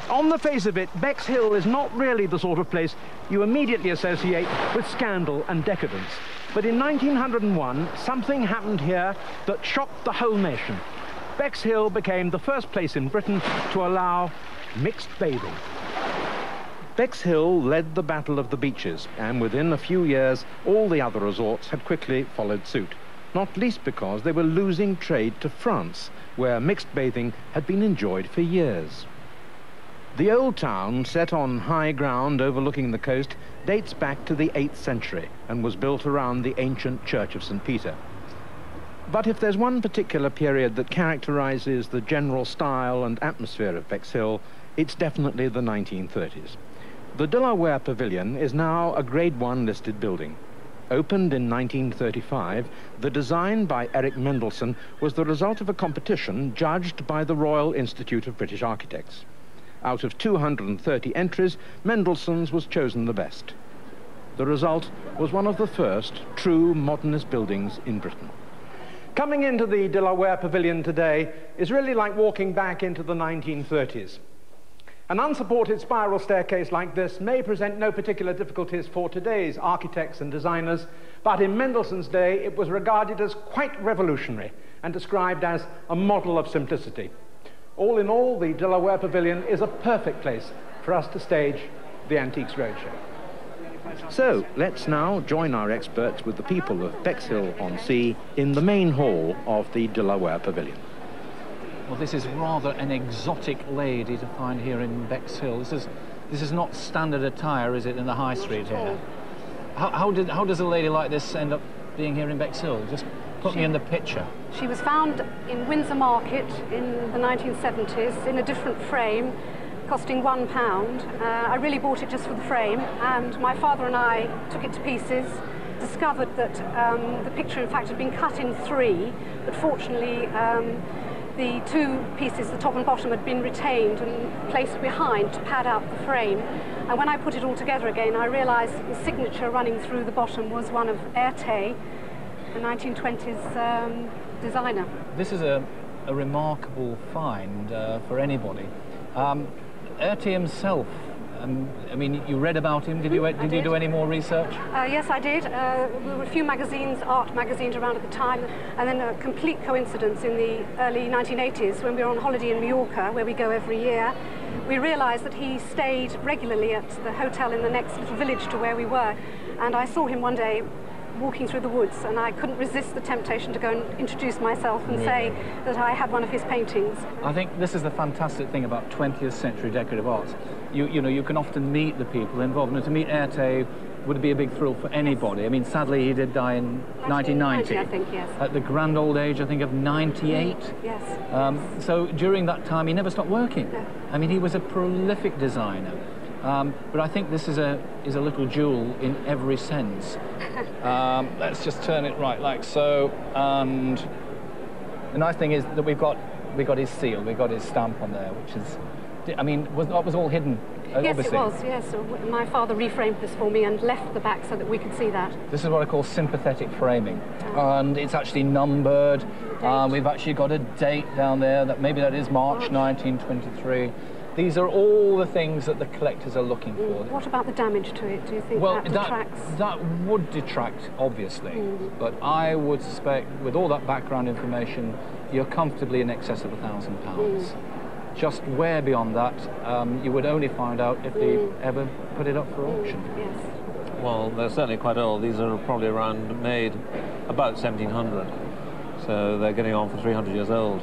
On the face of it, Bexhill is not really the sort of place you immediately associate with scandal and decadence. But in 1901, something happened here that shocked the whole nation. Bexhill became the first place in Britain to allow mixed bathing. Bexhill led the Battle of the Beaches, and within a few years, all the other resorts had quickly followed suit, not least because they were losing trade to France, where mixed bathing had been enjoyed for years. The old town, set on high ground overlooking the coast, dates back to the 8th century and was built around the ancient Church of St. Peter. But if there's one particular period that characterizes the general style and atmosphere of Bexhill, it's definitely the 1930s. The De La Ware Pavilion is now a Grade 1 listed building. Opened in 1935, the design by Eric Mendelssohn was the result of a competition judged by the Royal Institute of British Architects. Out of 230 entries, Mendelssohn's was chosen the best. The result was one of the first true modernist buildings in Britain. Coming into the De La Ware Pavilion today is really like walking back into the 1930s. An unsupported spiral staircase like this may present no particular difficulties for today's architects and designers, but in Mendelssohn's day it was regarded as quite revolutionary and described as a model of simplicity. All in all, the De La Ware Pavilion is a perfect place for us to stage the Antiques Roadshow. So, let's now join our experts with the people of Bexhill-on-Sea in the main hall of the De La Ware Pavilion. Well, this is rather an exotic lady to find here in Bexhill. This is not standard attire, is it, in the high street here? How does a lady like this end up being here in Bexhill? Just put me in the picture. She was found in Windsor Market in the 1970s in a different frame, costing £1. I really bought it just for the frame, and my father and I took it to pieces, discovered that the picture in fact had been cut in 3, but fortunately the 2 pieces, the top and bottom, had been retained and placed behind to pad out the frame. And when I put it all together again, I realised the signature running through the bottom was one of Ornate, the 1920s designer. This is a remarkable find for anybody. Ornate himself, I mean, you read about him. Did you do any more research? Yes, I did. There were a few magazines, art magazines around at the time, and then a complete coincidence in the early 1980s when we were on holiday in Mallorca, where we go every year. We realised that he stayed regularly at the hotel in the next little village to where we were, and I saw him one day walking through the woods, and I couldn't resist the temptation to go and introduce myself and say that I had one of his paintings. I think this is the fantastic thing about 20th century decorative arts. You know, you can often meet the people involved. And to meet Ornate would be a big thrill for anybody. I mean, sadly, he did die in 1990. I think, yes. At the grand old age, I think, of 98. Yes. So during that time, he never stopped working. No. I mean, he was a prolific designer. But I think this is a little jewel in every sense. Let's just turn it right like so. And the nice thing is that we've got his seal, we've got his stamp on there, which is, I mean, that was all hidden. Yes, obviously. it was, yes. So my father reframed this for me and left the back so that we could see that. This is what I call sympathetic framing. And it's actually numbered. We've actually got a date down there, that maybe that is March 1923. These are all the things that the collectors are looking for. What about the damage to it? Do you think that detracts? That would detract, obviously. But I would suspect, with all that background information, you're comfortably in excess of £1,000. Just way beyond that, you would only find out if they ever put it up for auction. Yes. Well, they're certainly quite old. These are probably made about 1700. So they're getting on for 300 years old.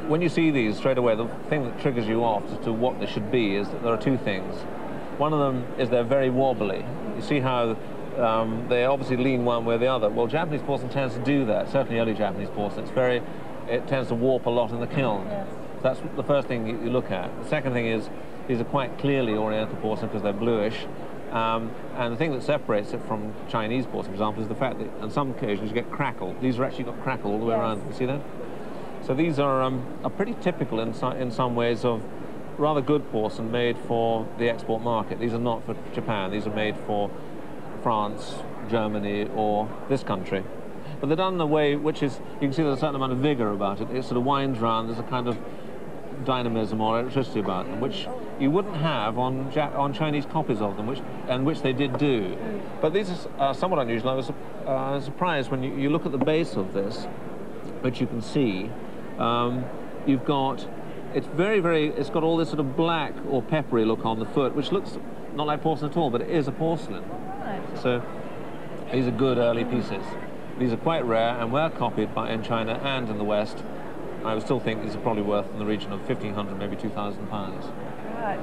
When you see these, straight away, the thing that triggers you off as to what they should be is that there are 2 things. One of them is they're very wobbly. You see how they obviously lean one way or the other. Well, Japanese porcelain tends to do that, certainly early Japanese porcelain. It tends to warp a lot in the kiln. Yes. That's the first thing you look at. The second thing is these are quite clearly Oriental porcelain because they're bluish. And the thing that separates it from Chinese porcelain, for example, is the fact that on some occasions you get crackle. These are actually got crackle all the way around. You see that? So these are pretty typical in some ways of rather good porcelain made for the export market. These are not for Japan. These are made for France, Germany, or this country. But they're done in a way which is, you can see there's a certain amount of vigour about it. It sort of winds round. There's a kind of dynamism or electricity about them, which you wouldn't have on Chinese copies of them, which they did do. But these are somewhat unusual. I was surprised when you look at the base of this, which you can see. You've got, it's got all this sort of black or peppery look on the foot, which looks not like porcelain at all, but it is a porcelain. Right. So these are good early pieces. These are quite rare and were copied in China and in the West. I would still think these are probably worth in the region of £1,500, maybe £2,000. Right.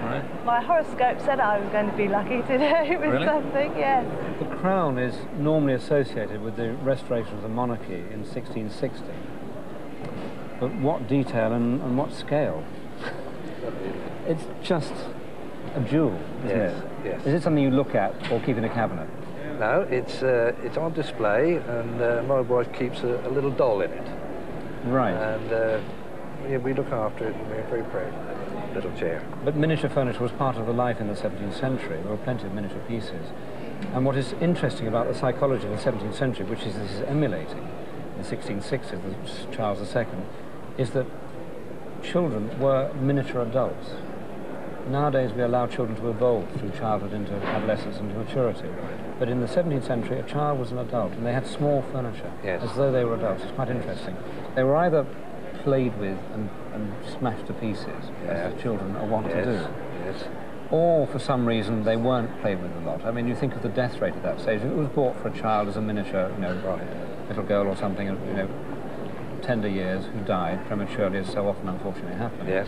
Right. My horoscope said I was going to be lucky today with something, yes. The crown is normally associated with the restoration of the monarchy in 1660. But what detail and what scale? It's just a jewel, isn't it? Yes. Is it something you look at or keep in a cabinet? No, it's on display, and my wife keeps a little doll in it. Right. And yeah, we look after it, and we're very proud of that little chair. But miniature furniture was part of the life in the 17th century. There were plenty of miniature pieces. And what is interesting about the psychology of the 17th century, which is this is emulating in the 1660s, with Charles II, is that children were miniature adults. Nowadays we allow children to evolve through childhood into adolescence and maturity. But in the 17th century, a child was an adult, and they had small furniture, as though they were adults. It's quite interesting. They were either played with and smashed to pieces, as the children are wont to do, or for some reason they weren't played with a lot. I mean, you think of the death rate at that stage. If it was bought for a child as a miniature, little girl or something, tender years, who died prematurely, as so often unfortunately happens. Yes.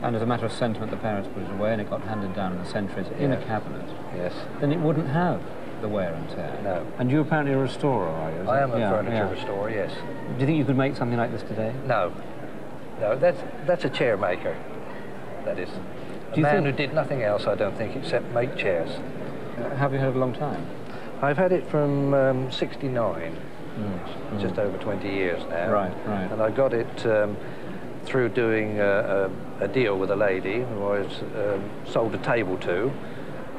And as a matter of sentiment, the parents put it away, and it got handed down in the centuries in a cabinet. Yes. Then it wouldn't have the wear and tear. No. And you're apparently a restorer, are you? I am a furniture restorer, yes. Do you think you could make something like this today? No. No, that's a chair maker. That is. A man who did nothing else, I don't think, except make chairs. Have you had it a long time? I've had it from 69. Just over 20 years now. Right. And I got it through doing a deal with a lady who I sold a table to,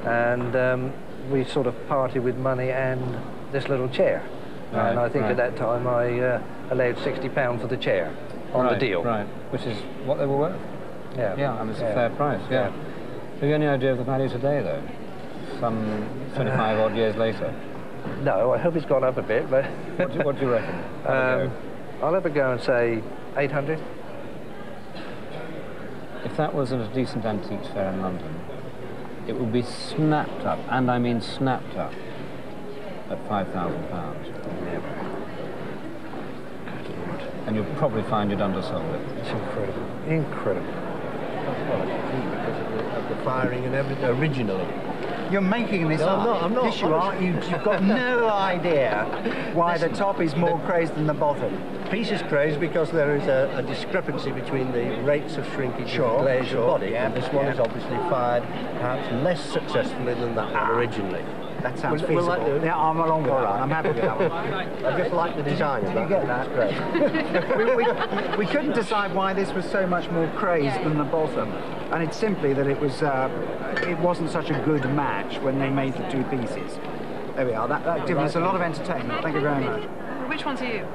and we sort of parted with money and this little chair. And I think at that time I allowed £60 for the chair on the deal. Right, which is what they were worth. Yeah, and it's a fair price, Have you any idea of the value today, though? Some 25 odd years later? No, I hope it's gone up a bit, but... what do you reckon? I'll have a go and say 800. If that was at a decent antiques fair in London, it would be snapped up, and I mean snapped up, at £5,000. And you'll probably find you'd undersold it. It's incredible. Incredible. Well, because of the firing and everything, originally. You're making this up. I'm not. Yes, you are. You've got no idea why the top is more crazed than the bottom. Piece is crazed because there is a discrepancy between the rates of shrinkage of the glaze and body, and this one is obviously fired perhaps less successfully than that one originally. That sounds feasible. Yeah, I'm along with that. I'm happy with that one. I just like the design of that. Did you get that? Great. we couldn't decide why this was so much more crazed than the bottom, and it's simply that it wasn't such a good match when they made the two pieces. There we are. That gives us a lot of entertainment. Thank you very much. Which one's you?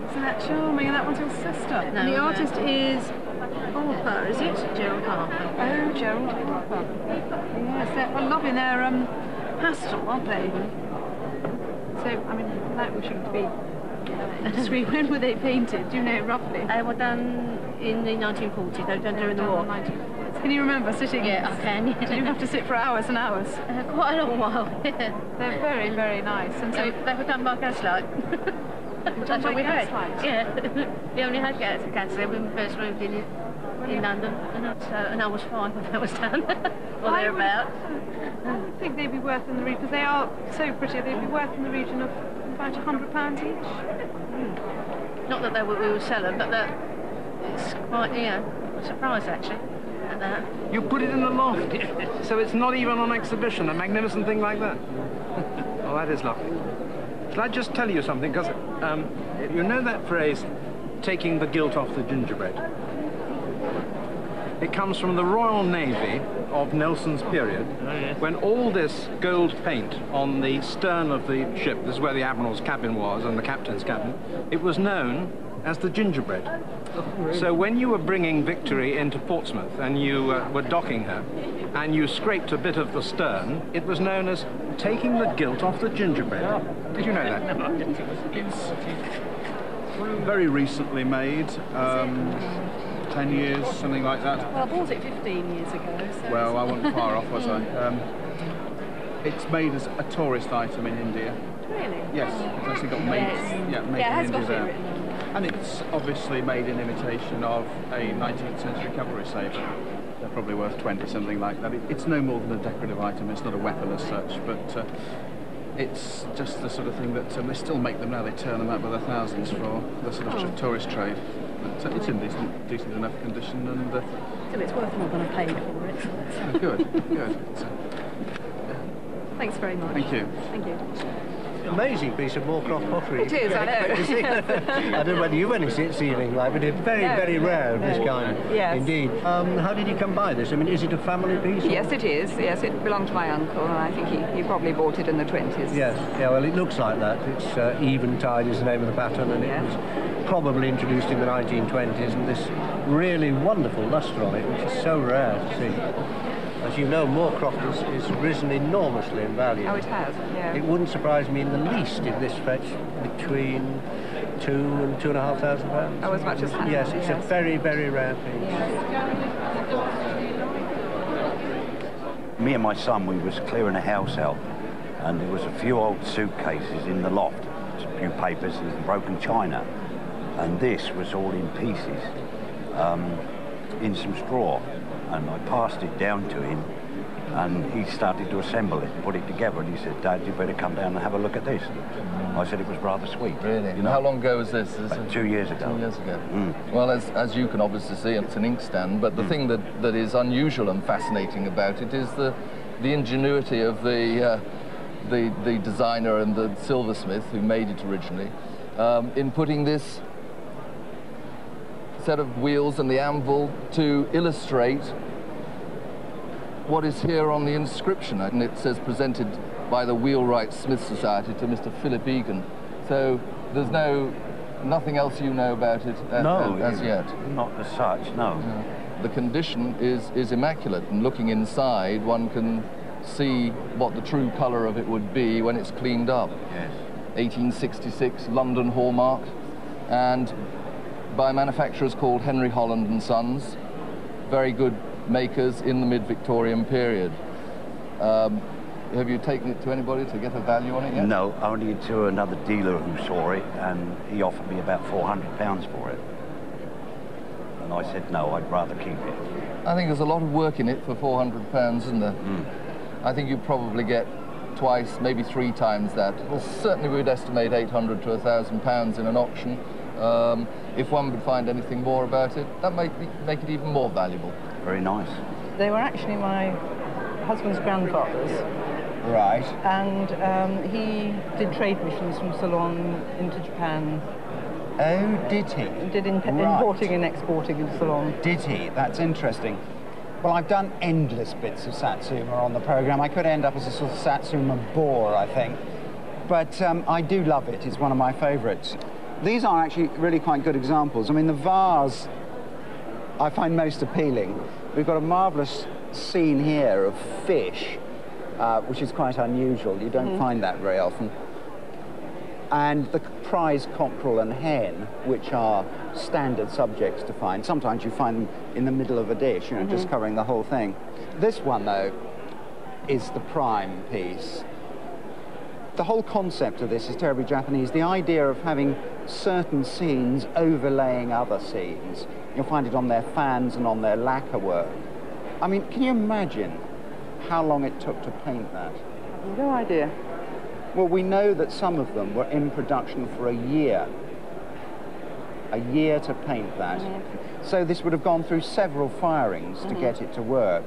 Isn't that charming? And that one's your sister. No, and the artist is Harper, is it? Gerald Harper. Oh, Gerald Harper. Yes, they're loving their pastel, aren't they? So, I mean, without wishing to be discreet, when were they painted? Do you know roughly? They were done in the 1940s. They were done during the war. Can you remember sitting? Yeah, I can. Yeah. Did you have to sit for hours and hours? Quite a long while. Yeah. They're very, very nice. And so they were done by gaslight. That's what we had. Yeah, we only had gaslight when we first moved in London, and I was 5 when that was done, or thereabouts. I think they'd be worth in the region, because they are so pretty, they'd be worth in the region of about £100 each. Not that we would sell them, but that it's quite, a surprise actually. At that. You put it in the loft, so it's not even on exhibition, a magnificent thing like that. Oh, that is lovely. Shall I just tell you something? Because you know that phrase, taking the gilt off the gingerbread? It comes from the Royal Navy of Nelson's period, when all this gold paint on the stern of the ship, this is where the Admiral's cabin was and the captain's cabin, it was known as the gingerbread. So when you were bringing Victory into Portsmouth and you were docking her, and you scraped a bit of the stern, it was known as taking the gilt off the gingerbread. Did you know that? It's very recently made, 10 years, something like that. Well, I bought it 15 years ago. So well, I wasn't far off, was I? It's made as a tourist item in India. Really? Yes, it's actually got made, made in India there. And it's obviously made in imitation of a 19th century cavalry sabre. They're probably worth 20, something like that. It's no more than a decorative item, it's not a weapon as such, but it's just the sort of thing that they still make them now. They turn them out by the thousands for the sort of tourist trade. But it's in decent enough condition, and so it's worth more than I paid for it. Oh, good, good. Thanks very much. Thank you. Thank you. Amazing piece of Moorcroft pottery. It is, I know. I don't know whether you went to see it sealing like, but it's very, very rare of this kind. Yes. Indeed. How did you come by this? I mean, is it a family piece? Or? Yes, it is. Yes, it belonged to my uncle, and I think he probably bought it in the 20s. Yes. Yeah, well, it looks like that. It's Eventide is the name of the pattern, and it was probably introduced in the 1920s, and this really wonderful lustre on it, which is so rare to see. As you know, Moorcroft has risen enormously in value. Oh, it has, yeah. It wouldn't surprise me in the least if this fetched between £2,000 and £2,500. Oh, as much as that? Yes, it's a very, very rare piece. Me and my son, we was clearing a house out, and there was a few old suitcases in the loft, a few papers and broken china, and this was all in pieces, in some straw. And I passed it down to him, and he started to assemble it, put it together, and he said, "Dad, you better come down and have a look at this." I said it was rather sweet. Really? You know? How long ago was this? About 2 years ago. 2 years ago. Well, as you can obviously see, it's an inkstand, but the thing that is unusual and fascinating about it is the ingenuity of the designer and the silversmith who made it originally in putting this set of wheels and the anvil to illustrate what is here on the inscription, and it says presented by the Wheelwright Smith Society to Mr. Philip Egan. So there's nothing else you know about it as yet? Not as such, no. The condition is immaculate, and looking inside one can see what the true colour of it would be when it's cleaned up. Yes. 1866 London hallmark, and by manufacturers called Henry Holland and Sons, very good makers in the mid-Victorian period. Have you taken it to anybody to get a value on it yet? No, only to another dealer who saw it, and he offered me about £400 for it. And I said, no, I'd rather keep it. I think there's a lot of work in it for £400, isn't there? I think you probably get twice, maybe 3 times that. Well, certainly we'd estimate £800 to £1,000 in an auction. If one would find anything more about it, that might make it even more valuable. Very nice. They were actually my husband's grandfather's. Right. And he did trade missions from Ceylon into Japan. Oh, did he? Did importing and exporting in Ceylon. Did he? That's interesting. Well, I've done endless bits of Satsuma on the programme. I could end up as a sort of Satsuma bore, I think. But I do love it. It's one of my favourites. These are actually really quite good examples. I mean, the vase I find most appealing. We've got a marvellous scene here of fish, which is quite unusual. You don't find that very often. And the prize cockerel and hen, which are standard subjects to find. Sometimes you find them in the middle of a dish, you know, just covering the whole thing. This one, though, is the prime piece. The whole concept of this is terribly Japanese. The idea of having certain scenes overlaying other scenes. You'll find it on their fans and on their lacquer work. I mean, can you imagine how long it took to paint that? No idea. Well, we know that some of them were in production for a year. A year to paint that. So this would have gone through several firings to get it to work.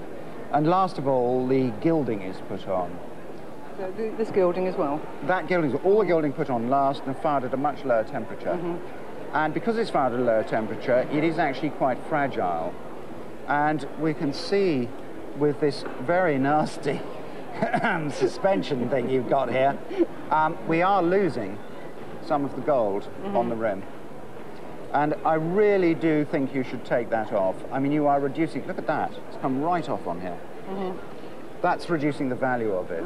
And last of all, the gilding is put on. So this gilding as well? That gilding, all the gilding put on last and fired at a much lower temperature. And because it's fired at a lower temperature, it is actually quite fragile. And we can see with this very nasty suspension thing you've got here, we are losing some of the gold on the rim. And I really do think you should take that off. I mean, you are reducing, look at that, it's come right off on here. That's reducing the value of it.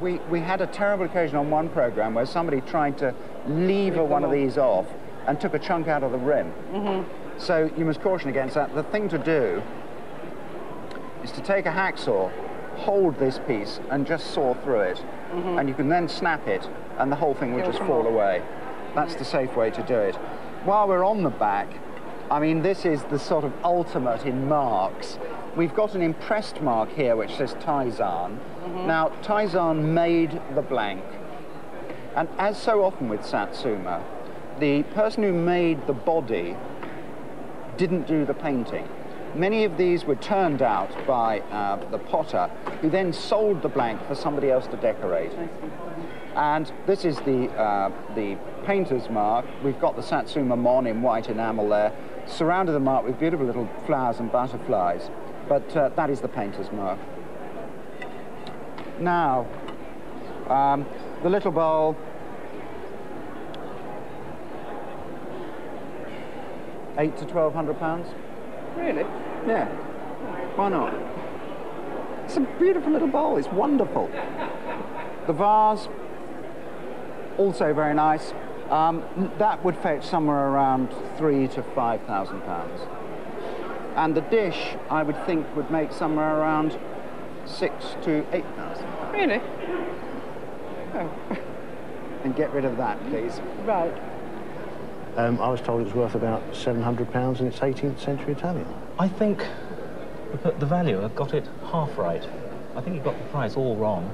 We had a terrible occasion on one program where somebody tried to lever one of these off and took a chunk out of the rim. So you must caution against that. The thing to do is to take a hacksaw, hold this piece and just saw through it. And you can then snap it and the whole thing will just fall away. That's the safe way to do it. While we're on the back, I mean, this is the sort of ultimate in marks. We've got an impressed mark here which says Taizan. Now, Taizan made the blank. And as so often with Satsuma, the person who made the body didn't do the painting. Many of these were turned out by the potter, who then sold the blank for somebody else to decorate. And this is the painter's mark. We've got the Satsuma Mon in white enamel there, surrounded the mark with beautiful little flowers and butterflies. But that is the painter's mark. Now, the little bowl. £800 to £1,200. Really? Yeah. Why not? It's a beautiful little bowl. It's wonderful. The vase, also very nice. That would fetch somewhere around £3,000 to £5,000. And the dish, I would think, would make somewhere around £6,000 to £8,000. Really? Oh. And get rid of that, please. Right. I was told it was worth about £700 and it's 18th century Italian. I think the valuer got it half right. I think he got the price all wrong.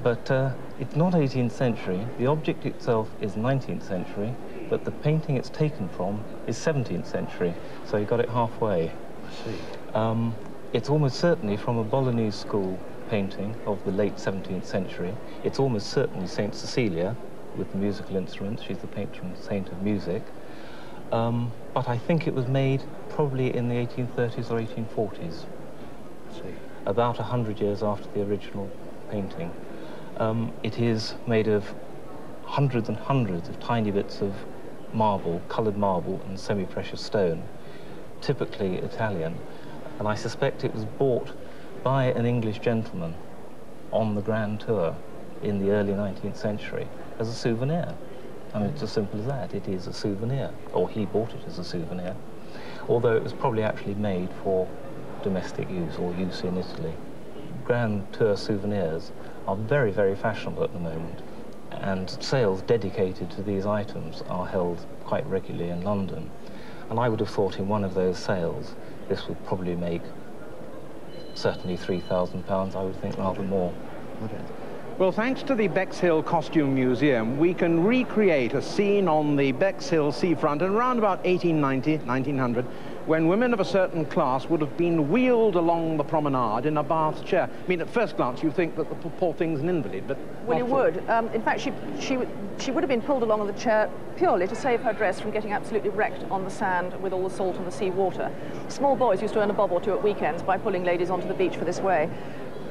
But it's not 18th century. The object itself is 19th century, but the painting it's taken from is 17th century. So he got it halfway. I see. It's almost certainly from a Bolognese school painting of the late 17th century. It's almost certainly St. Cecilia with the musical instruments. She's the patron saint of music. But I think it was made probably in the 1830s or 1840s. I see. About 100 years after the original painting. It is made of hundreds and hundreds of tiny bits of marble, coloured marble and semi-precious stone, typically Italian. And I suspect it was bought by an English gentleman on the Grand Tour in the early 19th century as a souvenir. I mean, it's as simple as that. It is a souvenir, or he bought it as a souvenir, although it was probably actually made for domestic use or use in Italy. Grand Tour souvenirs are very, very fashionable at the moment, and sales dedicated to these items are held quite regularly in London. And I would have thought in one of those sales, this would probably make certainly £3,000, I would think, rather more. Okay. Well, thanks to the Bexhill Costume Museum, we can recreate a scene on the Bexhill seafront in around about 1890, 1900, when women of a certain class would have been wheeled along the promenade in a bath chair. I mean, at first glance, you think that the poor thing's an invalid, but... Well, you would. In fact, she would have been pulled along on the chair purely to save her dress from getting absolutely wrecked on the sand with all the salt and the sea water. Small boys used to earn a bob or two at weekends by pulling ladies onto the beach for this way.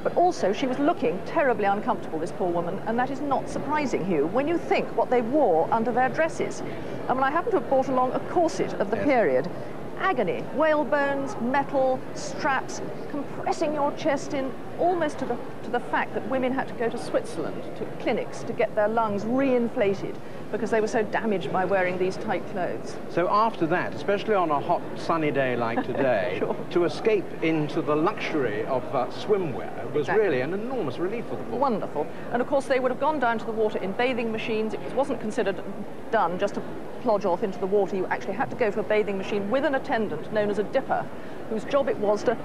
But also, she was looking terribly uncomfortable, this poor woman, and that is not surprising, Hugh, when you think what they wore under their dresses. I mean, I happen to have brought along a corset of the period. Agony, whale bones, metal, straps, compressing your chest in almost to the fact that women had to go to Switzerland, to clinics, to get their lungs reinflated because they were so damaged by wearing these tight clothes. So after that, especially on a hot, sunny day like today, sure. to escape into the luxury of swimwear was really an enormous relief for the poor. Wonderful. And of course, they would have gone down to the water in bathing machines. It wasn't considered done just to plodge off into the water. You actually had to go to a bathing machine with an attendant known as a dipper, whose job it was to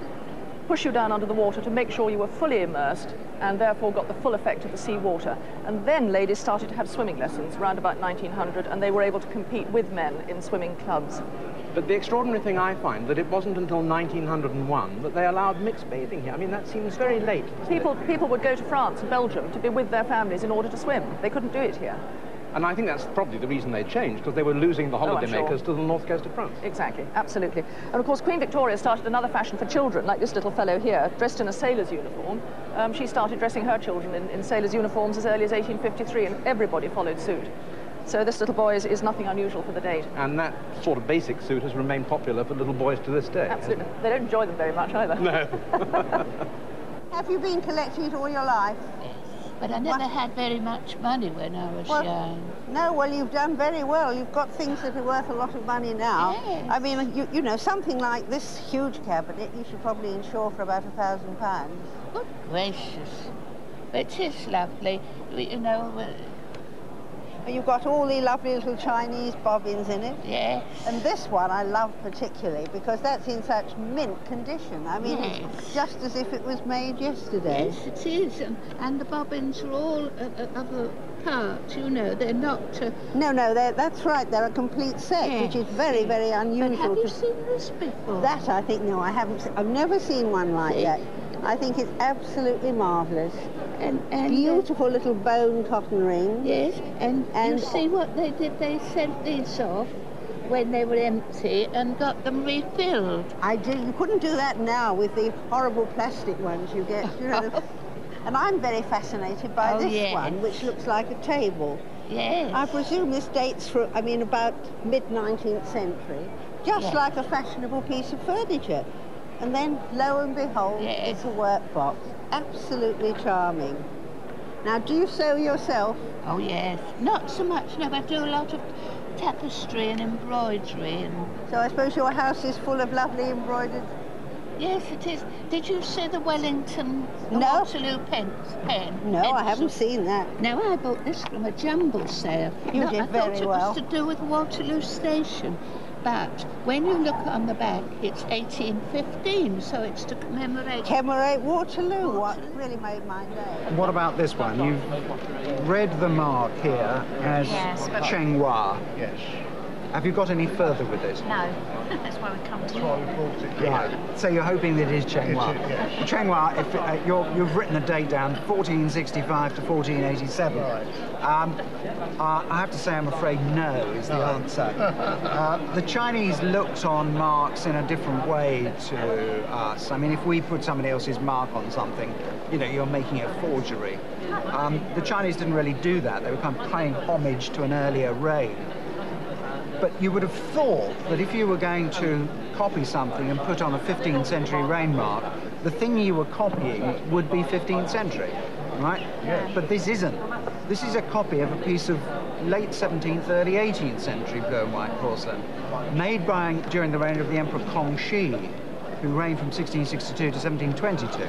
push you down under the water to make sure you were fully immersed and therefore got the full effect of the sea water. And then ladies started to have swimming lessons around about 1900, and they were able to compete with men in swimming clubs. But the extraordinary thing I find that it wasn't until 1901 that they allowed mixed bathing here. I mean, that seems very late. People would go to France and Belgium to be with their families in order to swim. They couldn't do it here. And I think that's probably the reason they changed, because they were losing the holidaymakers to the north coast of France. Exactly, absolutely. And of course, Queen Victoria started another fashion for children, like this little fellow here, dressed in a sailor's uniform. She started dressing her children in sailor's uniforms as early as 1853, and everybody followed suit. So this little boy is nothing unusual for the date. And that sort of basic suit has remained popular for little boys to this day. Absolutely. They don't enjoy them very much either. No. Have you been collecting it all your life? Yes, but I never had very much money when I was young. No, well, you've done very well. You've got things that are worth a lot of money now. Yes. I mean, you know, something like this huge cabinet, you should probably insure for about £1,000. Good gracious. It is lovely, you know. You've got all the lovely little Chinese bobbins in it. Yes. And this one I love particularly because that's in such mint condition. I mean, yes. It's just as if it was made yesterday. Yes, it is. And the bobbins are all of a part, you know. They're not... No, that's right. They're a complete set, yes. which is very, very unusual. But have you seen this before? That, I think, no, I haven't. I've never seen one like that. I think it's absolutely marvellous. And beautiful little bone cotton rings. Yes, and you see what they did? They sent these off when they were empty and got them refilled. I did. You couldn't do that now with the horrible plastic ones you get, you know. And I'm very fascinated by this one, which looks like a table. Yes. I presume this dates from, I mean, about mid-19th century, just like a fashionable piece of furniture. And then, lo and behold, it's a workbox. Absolutely charming. Now, do you sew yourself? Oh, yes. Not so much, no, I do a lot of tapestry and embroidery. And... So I suppose your house is full of lovely embroidered... Yes, it is. Did you see the Wellington Waterloo pen? No, I haven't seen that. No, I bought this from a jumble sale. You did very well. I thought it was to do with Waterloo Station. But when you look on the back, it's 1815, so it's to commemorate... Commemorate Waterloo. What really made my day. What about this one? You've read the mark here as Cheng Hua. Yes. Have you got any further with it? No, that's why we come to you. Right, so you're hoping that it is Cheng Hua. Yes. Cheng Hua, if, you've written the date down, 1465 to 1487. Right. I have to say I'm afraid no is the answer. The Chinese looked on marks in a different way to us. I mean, if we put somebody else's mark on something, you know, you're making a forgery. The Chinese didn't really do that. They were kind of paying homage to an earlier reign. But you would have thought that if you were going to copy something and put on a 15th century reign mark, the thing you were copying would be 15th century, right? Yes. But this isn't. This is a copy of a piece of late 17th, early 18th century blue and white porcelain, made during the reign of the Emperor Kongxi, who reigned from 1662 to 1722.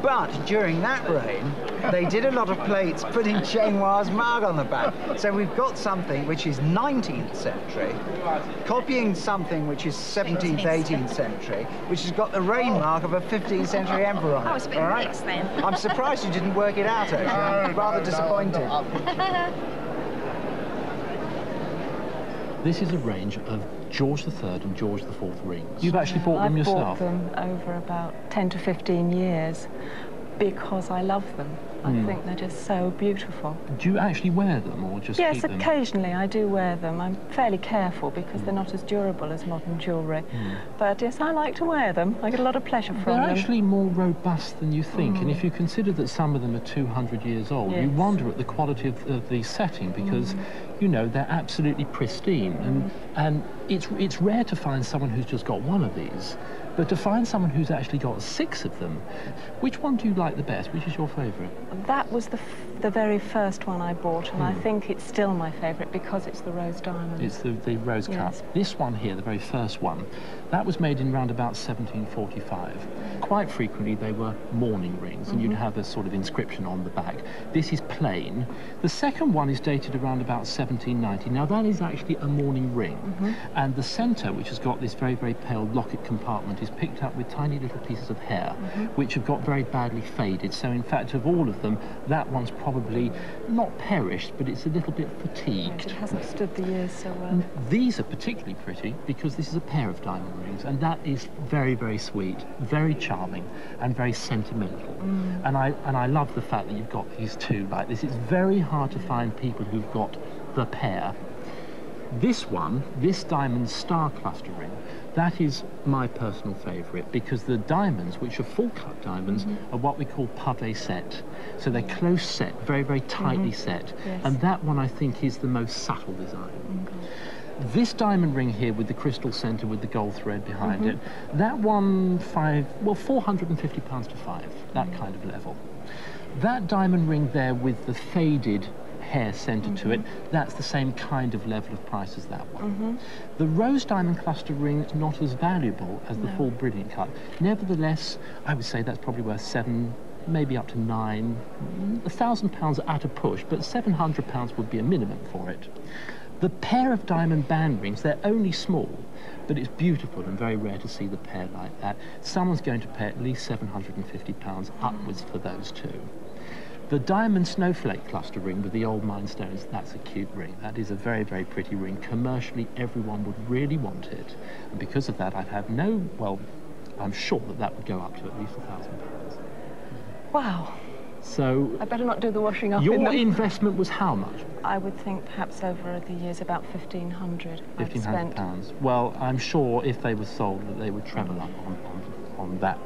But during that reign, they did a lot of plates putting Cheng Hua's mark on the back. So we've got something which is 19th century, copying something which is 17th, 18th century, which has got the reign mark of a 15th century emperor on it. Oh, it's a bit mixed then. I'm surprised you didn't work it out, actually. I'm rather disappointed. This is a range of George III and George IV rings. You've actually bought them yourself? I've bought them over about 10 to 15 years because I love them. I think they're just so beautiful. Do you actually wear them or just keep them? Yes, occasionally I do wear them. I'm fairly careful because they're not as durable as modern jewellery. But yes, I like to wear them. I get a lot of pleasure from them. They're actually more robust than you think. And if you consider that some of them are 200 years old, you wonder at the quality of the setting because, you know, they're absolutely pristine. And it's rare to find someone who's just got one of these. But to find someone who's actually got 6 of them, which one do you like the best? Which is your favourite? That was the very first one I bought, and I think it's still my favourite because it's the rose diamond. It's the rose cut. This one here, the very first one, that was made in round about 1745. Quite frequently they were mourning rings, and you'd have a sort of inscription on the back. This is plain. The second one is dated around about 1790. Now that is actually a mourning ring, and the centre, which has got this very, very pale locket compartment, is picked up with tiny little pieces of hair, which have got very badly faded. So in fact, of all of them, that one's probably not perished, but it's a little bit fatigued. It hasn't stood the years so well. These are particularly pretty because this is a pair of diamond rings, and that is very, very sweet, very charming, and very sentimental. And I love the fact that you've got these two like this. It's very hard to find people who've got the pair. This one, this diamond star cluster ring, that is my personal favourite, because the diamonds, which are full cut diamonds, are what we call pavé set. So they're close set, very, very tightly set. Yes. And that one, I think, is the most subtle design. This diamond ring here with the crystal centre with the gold thread behind it, that one, £450 to 5, that kind of level. That diamond ring there with the faded hair centre to it, that's the same kind of level of price as that one. The rose diamond cluster ring is not as valuable as the full brilliant cut. Nevertheless, I would say that's probably worth 7, maybe up to 9, £1,000 at a push, but £700 would be a minimum for it. The pair of diamond band rings, they're only small, but it's beautiful and very rare to see the pair like that. Someone's going to pay at least £750 upwards for those two. The diamond snowflake cluster ring with the old mine stones, that's a cute ring. That is a very, very pretty ring. Commercially, everyone would really want it. And because of that, I'd have no, well, I'm sure that that would go up to at least £1,000. Wow. So I better not do the washing up. Your investment was how much? I would think perhaps over the years about £1,500. £1,500. Well, I'm sure if they were sold that they would treble up on that.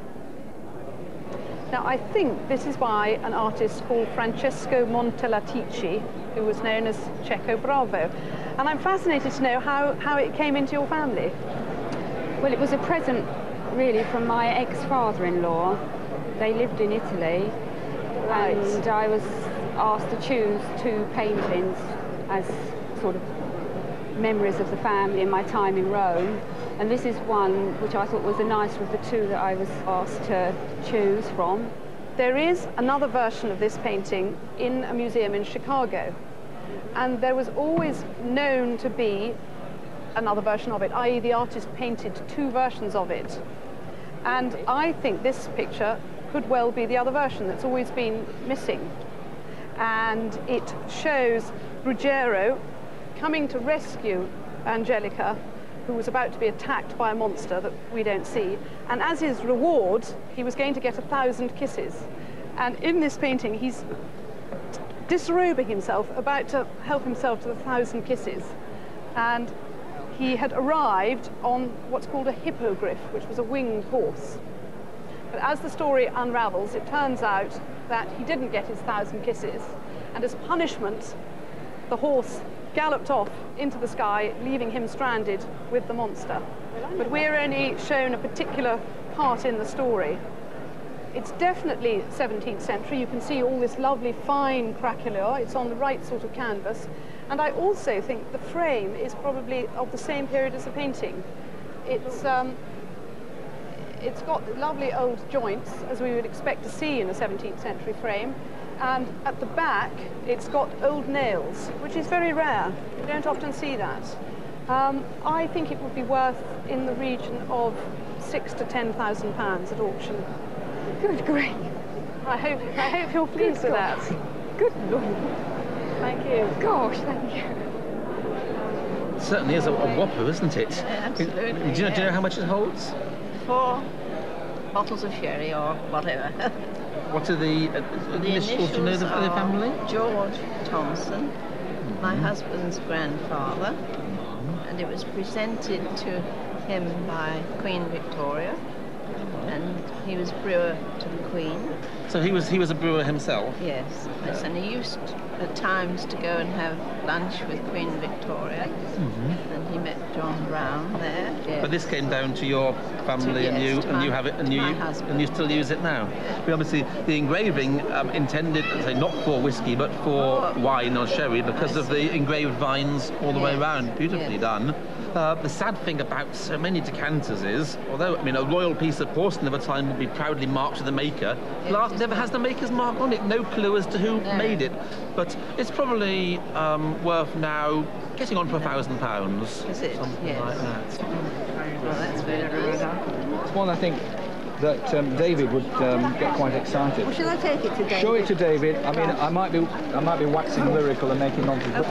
Now, I think this is by an artist called Francesco Montelatici, who was known as Cecco Bravo. And I'm fascinated to know how it came into your family. Well, it was a present, really, from my ex-father-in-law. They lived in Italy, and I was asked to choose 2 paintings as sort of memories of the family and my time in Rome. And this is one which I thought was the nicer of the 2 that I was asked to choose from. There is another version of this painting in a museum in Chicago. And there was always known to be another version of it, i.e. the artist painted 2 versions of it. And I think this picture could well be the other version that's always been missing. And it shows Ruggiero coming to rescue Angelica, who was about to be attacked by a monster that we don't see. And as his reward, he was going to get 1,000 kisses. And in this painting, he's disrobing himself, about to help himself to the 1,000 kisses. And he had arrived on what's called a hippogriff, which was a winged horse. But as the story unravels, it turns out that he didn't get his 1,000 kisses. And as punishment, the horse galloped off into the sky, leaving him stranded with the monster. But we're only shown a particular part in the story. It's definitely 17th century. You can see all this lovely fine craquelure. It's on the right sort of canvas. And I also think the frame is probably of the same period as the painting. It's got lovely old joints, as we would expect to see in a 17th century frame. And at the back, it's got old nails, which is very rare. You don't often see that. I think it would be worth in the region of £6,000 to £10,000 at auction. Good grief. I hope you're pleased with that. Good Lord. Thank you. Gosh, thank you. It certainly is a whopper, isn't it? Absolutely. Do you know how much it holds? 4 bottles of sherry or whatever. What are the initials? Do you know the family? George Thompson, my husband's grandfather, and it was presented to him by Queen Victoria, and he was brewer to the Queen. So he was a brewer himself? Yes, and he used at times to go and have lunch with Queen Victoria, and he met John Brown there. Yes. But this came down to your family, and you have it, and you still use it now. But obviously, the engraving intended, say, not for whiskey, but for wine or sherry, because of the engraved vines all the way around. Beautifully done. The sad thing about so many decanters is, although, I mean, a royal piece of porcelain of a time would be proudly marked to the maker, glass never has the maker's mark on it, no clue as to who made it. But it's probably worth now getting on for £1,000. Is it? Something like that. Well, that's very good. It's one I think that David would get quite excited. Well, shall I take it to David? Show it to David. I mean, I might be waxing lyrical and making nonsense.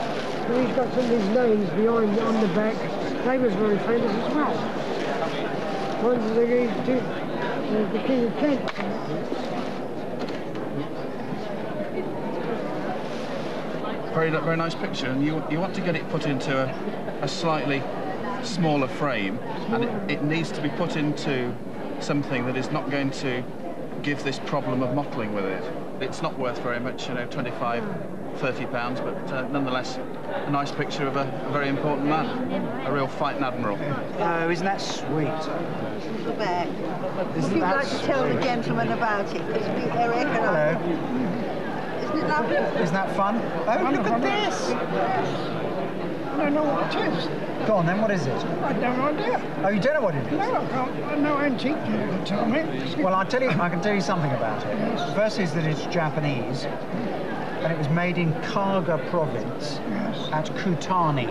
But he's got some of these names behind on the back. They was very famous as well. One's the King of Kent. very, very nice picture, and you want to get it put into a slightly smaller frame, and it needs to be put into something that is not going to give this problem of mottling with it. It's not worth very much, you know, 25, 30 pounds, but nonetheless, a nice picture of a very important man, a real fighting admiral. Oh, isn't that sweet? The back. If you'd like to tell the gentleman about it, because Eric and I... Isn't it lovely? Isn't that fun? Oh, look at this! I don't know what it is. Go on then, what is it? I have no idea. Oh, you don't know what it is? No, I can't. No antique people can tell me. Well, I can tell you something about it. Yes. First is that it's Japanese, and it was made in Kaga province at Kutani.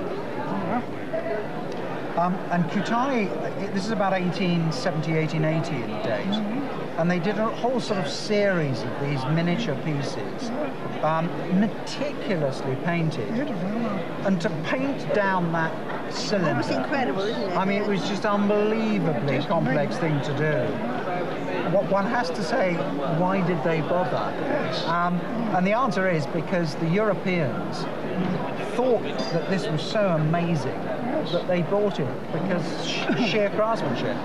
And Kutani, this is about 1870, 1880 in the days. And they did a whole sort of series of these miniature pieces, meticulously painted. And to paint down that cylinder... That was incredible, isn't it? I mean, it was just unbelievably complex thing to do. What one has to say, why did they bother? And the answer is because the Europeans thought that this was so amazing that they bought it because sheer craftsmanship.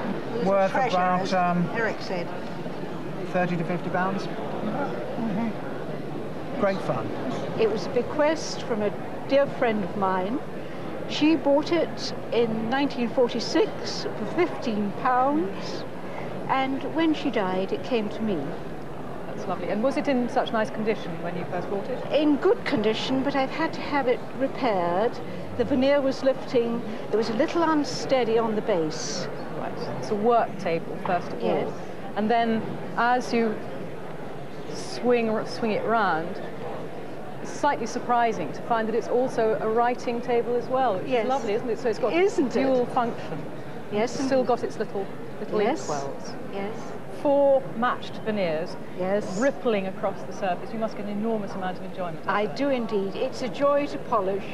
Worth about Eric said 30 to 50 pounds. Great fun. It was a bequest from a dear friend of mine. She bought it in 1946 for 15 pounds, and when she died it came to me. That's lovely. And was it in such nice condition when you first bought it? In good condition, but I've had to have it repaired. The veneer was lifting, there was a little unsteady on the base. Right, it's a work table first of all. Yes. And then as you swing it round, it's slightly surprising to find that it's also a writing table as well. It's lovely, isn't it? So it's got dual function. Yes. It's still got its little Yes. inkwells. Yes. 4 matched veneers, yes, rippling across the surface. You must get an enormous amount of enjoyment. I do indeed. It's a joy to polish.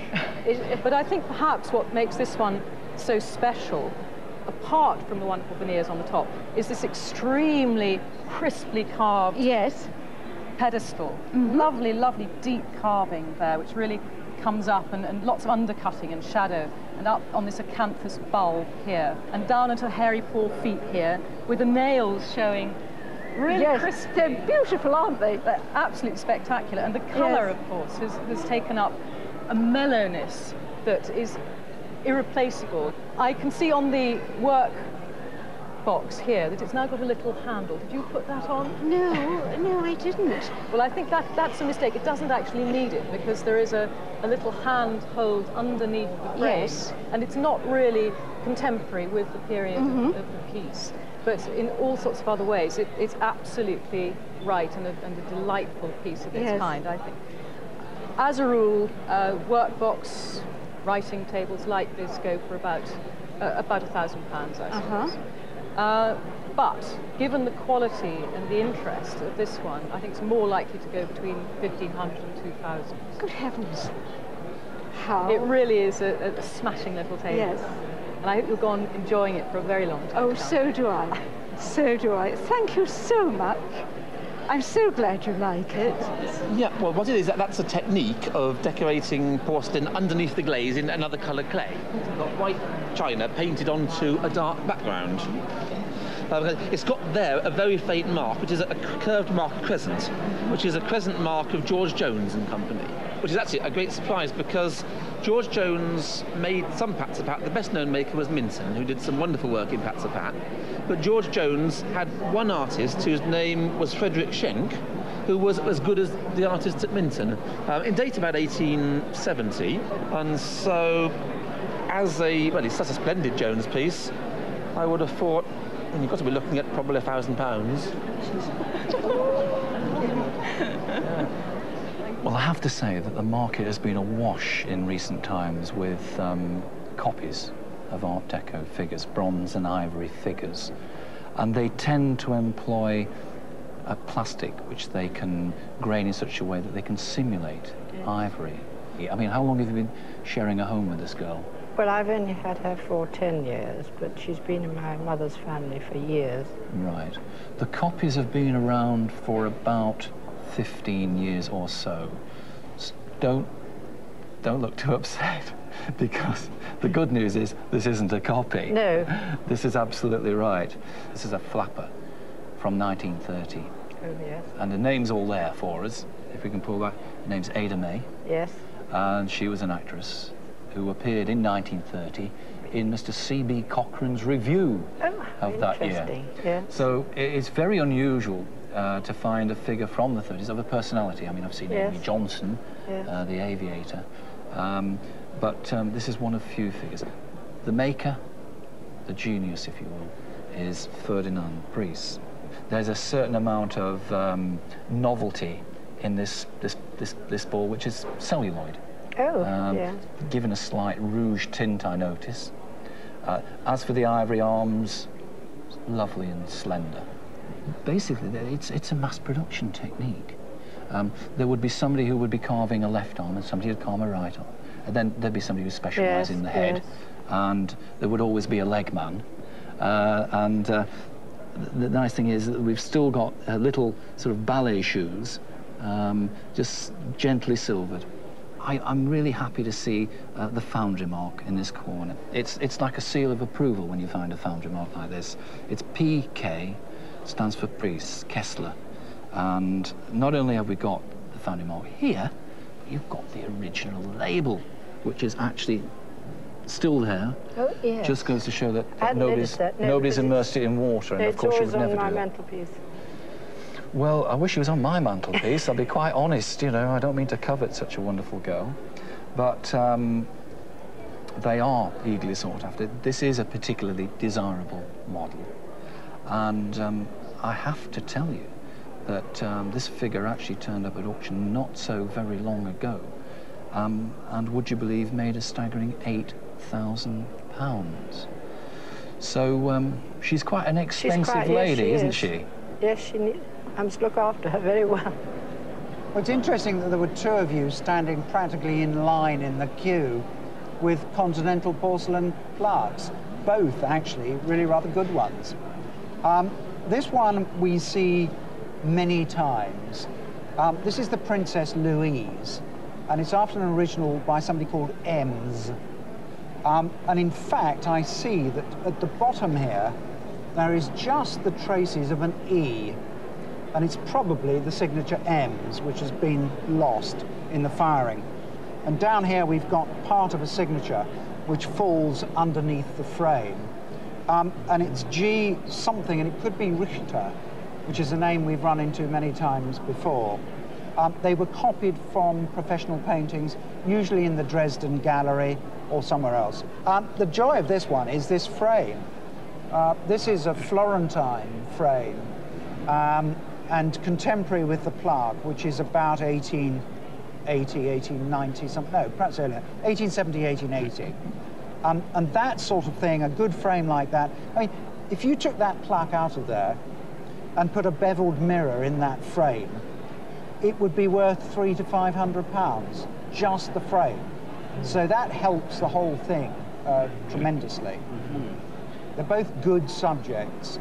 But I think perhaps what makes this one so special, apart from the wonderful veneers on the top, is this extremely crisply carved pedestal. Lovely, lovely deep carving there, which really comes up, and lots of undercutting and shadow, and up on this acanthus bulb here, and down into the hairy paw feet here, with the nails showing really crispy. They're beautiful, aren't they? They're absolutely spectacular. And the colour, of course, has taken up a mellowness that is irreplaceable. I can see on the work box here that it's now got a little handle. Did you put that on? No, I didn't. Well, I think that's a mistake. It doesn't actually need it because there is a little handhold underneath the frame, and it's not really contemporary with the period of the piece. But in all sorts of other ways, it's absolutely right and a delightful piece of its kind, I think. As a rule, workbox writing tables like this go for about £1,000, I suppose. But given the quality and the interest of this one, I think it's more likely to go between 1,500 and 2,000. Good heavens! How? It really is a smashing little table. Yes. And I hope you'll go on enjoying it for a very long time. Oh, so do I. So do I. Thank you so much. I'm so glad you like it. Yeah, well, what it is, that's a technique of decorating porcelain underneath the glaze in another coloured clay. We've got white china painted onto a dark background. It's got there a very faint mark, which is a curved mark crescent, which is a crescent mark of George Jones and Company, which is actually a great surprise because George Jones made some Patsapat. The best-known maker was Minton, who did some wonderful work in Patsapat. But George Jones had one artist whose name was Frederick Schenk, who was as good as the artist at Minton, in date about 1870. And so, it's such a splendid Jones piece, I would have thought, you've got to be looking at probably £1,000. Well, I have to say that the market has been awash in recent times with copies of Art Deco figures, bronze and ivory figures. And they tend to employ a plastic which they can grain in such a way that they can simulate ivory. I mean, how long have you been sharing a home with this girl? Well, I've only had her for 10 years, but she's been in my mother's family for years. Right. The copies have been around for about 15 years or so. Don't don't look too upset, because the good news is this isn't a copy. No. This is absolutely right. This is a flapper from 1930. Oh, yes. And the name's all there for us, if we can pull that. Her name's Ada May. Yes. And she was an actress who appeared in 1930 in Mr. C.B. Cochrane's review of that year. Yes. So it's very unusual to find a figure from the 30s of a personality. I mean, I've seen Amy Johnson, the aviator, but this is one of few figures. The maker, the genius, if you will, is Ferdinand Priest. There's a certain amount of novelty in this ball, which is celluloid. Given a slight rouge tint, I notice. As for the ivory arms, lovely and slender. Basically, it's a mass production technique. There would be somebody who would be carving a left arm and somebody would carve a right arm. And then there'd be somebody who specialised in the head. And there would always be a leg man. The nice thing is that we've still got little sort of ballet shoes, just gently silvered. I'm really happy to see the foundry mark in this corner. It's like a seal of approval when you find a foundry mark like this. It's PK, stands for Priest, Kessler. And not only have we got the foundry mark here, you've got the original label, which is actually still there. Oh, yes. Just goes to show that nobody's immersed it in water, and of course you would never do that. It's always on my mantelpiece. Well, I wish it was on my mantelpiece. I'll be quite honest, you know, I don't mean to covet such a wonderful girl, but they are eagerly sought after. This is a particularly desirable model, and I have to tell you that this figure actually turned up at auction not so very long ago, and would you believe made a staggering £8,000. So she's quite an expensive lady, isn't she? Yes, I must look after her very well. Well, it's interesting that there were two of you standing practically in line in the queue with continental porcelain plaques, both actually really rather good ones. This one we see many times. This is the Princess Louise, and it's after an original by somebody called Ems. And in fact, I see that at the bottom here, there is just the traces of an E, and it's probably the signature Ems, which has been lost in the firing. And down here, we've got part of a signature which falls underneath the frame. And it's G something, and it could be Richter, which is a name we've run into many times before. They were copied from professional paintings, usually in the Dresden Gallery or somewhere else. The joy of this one is this frame. This is a Florentine frame, and contemporary with the plaque, which is about 1880, 1890, something, no, perhaps earlier, 1870, 1880. And that sort of thing, a good frame like that, I mean, if you took that plaque out of there and put a beveled mirror in that frame, it would be worth £300 to £500, just the frame. So that helps the whole thing tremendously. They're both good subjects,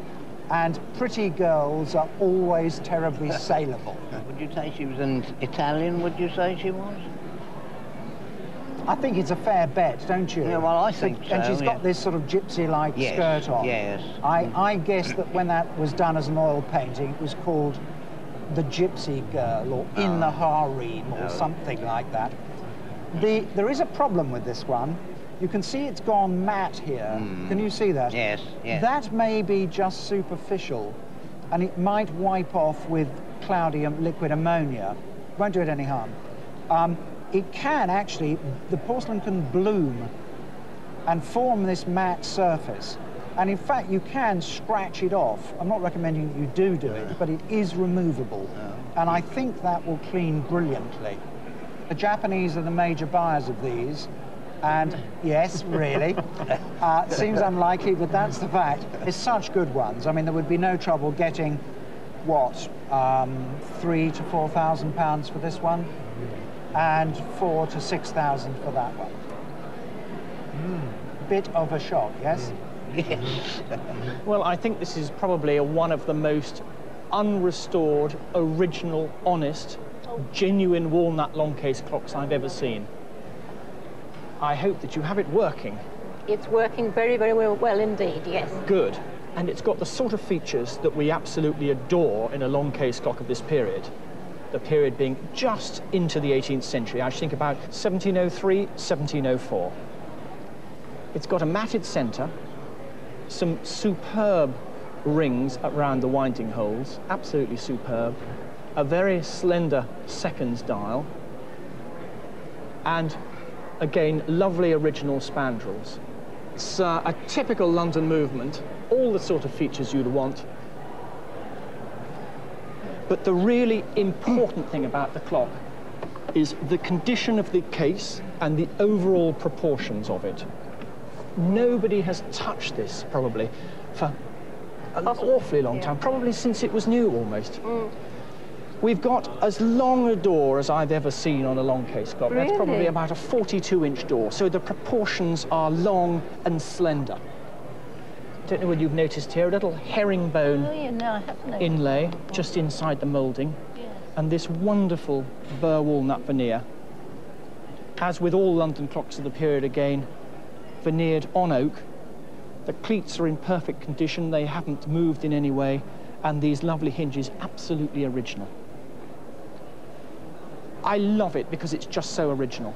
and pretty girls are always terribly saleable. Would you say she was an Italian, would you say she was? I think it's a fair bet, don't you? Yeah, well, I think so, and she's got this sort of gypsy-like skirt on. Yes. I guess that when that was done as an oil painting, it was called The Gypsy Girl, or In the Harem, or something like that. There is a problem with this one. You can see it's gone matte here. Can you see that? Yes, yes. That may be just superficial, and it might wipe off with cloudy liquid ammonia. Won't do it any harm. It can actually, the porcelain can bloom and form this matte surface. And in fact, you can scratch it off. I'm not recommending that you do it, but it is removable. And I think that will clean brilliantly. The Japanese are the major buyers of these. And yes, really, seems unlikely, but that's the fact. It's such good ones. I mean, there would be no trouble getting, what, £3,000 to £4,000 for this one, and £4,000 to £6,000 for that one. Bit of a shock, yes? Yes. Well, I think this is probably one of the most unrestored, original, honest, genuine walnut long case clocks I've ever seen. I hope that you have it working. It's working very, very well indeed, yes. Good. And it's got the sort of features that we absolutely adore in a long case clock of this period. The period being just into the 18th century. I think about 1703, 1704. It's got a matted centre, some superb rings around the winding holes, absolutely superb, a very slender seconds dial, and again, lovely original spandrels. It's a typical London movement, all the sort of features you'd want. But the really important thing about the clock is the condition of the case and the overall proportions of it. Nobody has touched this, probably, for an awfully long time, probably since it was new, almost. We've got as long a door as I've ever seen on a long case clock. Really? That's probably about a 42-inch door, so the proportions are long and slender. Don't know whether you've noticed here, a little herringbone inlay just inside the moulding, and this wonderful burr walnut veneer. As with all London clocks of the period, again, veneered on oak. The cleats are in perfect condition, they haven't moved in any way, and these lovely hinges, absolutely original. I love it because it's just so original.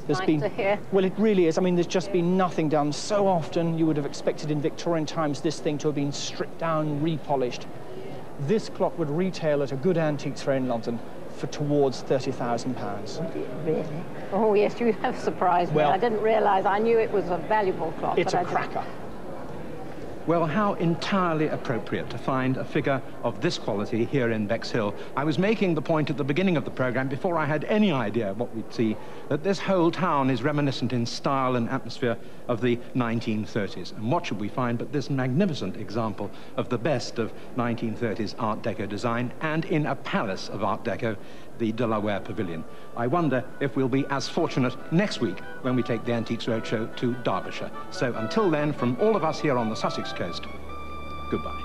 That's nice to hear. Well, it really is. I mean, there's just been nothing done. So often you would have expected in Victorian times this thing to have been stripped down, repolished. This clock would retail at a good antiques fair in London for towards £30,000. Really? Oh, yes, you have surprised me. I didn't realise. I knew it was a valuable clock. It's a cracker. Well, how entirely appropriate to find a figure of this quality here in Bexhill. I was making the point at the beginning of the programme, before I had any idea what we'd see, that this whole town is reminiscent in style and atmosphere of the 1930s. And what should we find but this magnificent example of the best of 1930s Art Deco design, and in a palace of Art Deco, the De La Ware Pavilion. I wonder if we'll be as fortunate next week when we take the Antiques Roadshow to Derbyshire. So until then, from all of us here on the Sussex coast, goodbye.